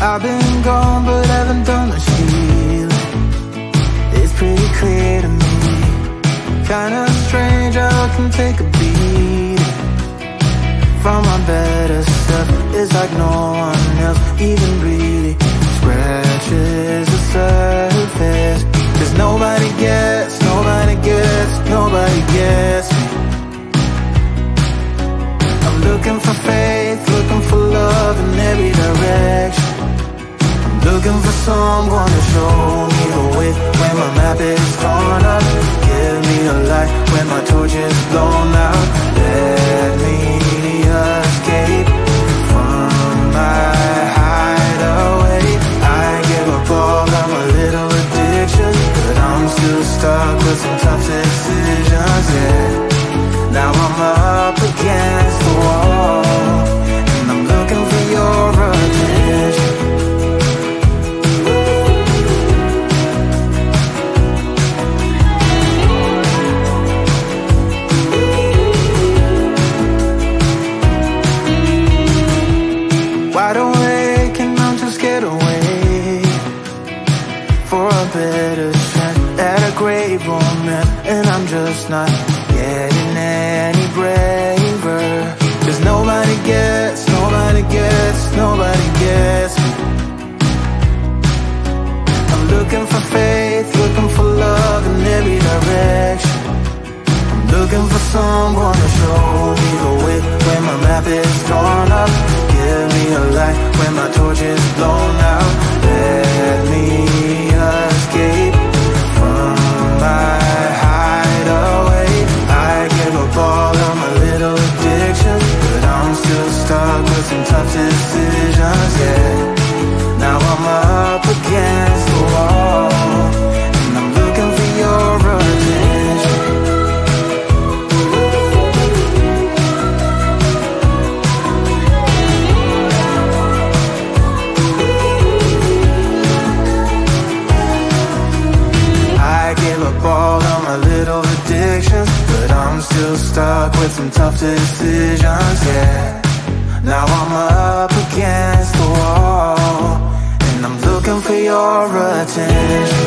I've been gone but haven't done much healing. It's pretty clear to me, kinda strange how I can take a beating from my better self. It's like no one else even really scratches the surface. 'Cause nobody gets me. I'm looking for faith, looking for love in every direction. I'm looking for someone to show me the way when my map is torn up. Give me a light when my torch is blown out. Let me escape from my hideaway. I give up all of my little addictions, but I'm still stuck with some tough decisions, yeah. Now I'm up against the wall, and I'm looking for your attention. Wide awake and I'm too scared away for a better chance at a great romance, and I'm just not getting any braver. 'Cause nobody gets me. I'm looking for faith, looking for love in every direction. I'm looking for someone to show me the way when my map is torn up. Give me a light when my torch is blown out. Let me escape from my hideaway. I give up all of my little addictions, but I'm still stuck with some tough decisions, yeah. Now I'm up against the wall, and I'm looking for your attention. I give up all of my little addictions, but I'm still stuck with some tough decisions, yeah. Now I'm up against the wall, and I'm looking for your attention.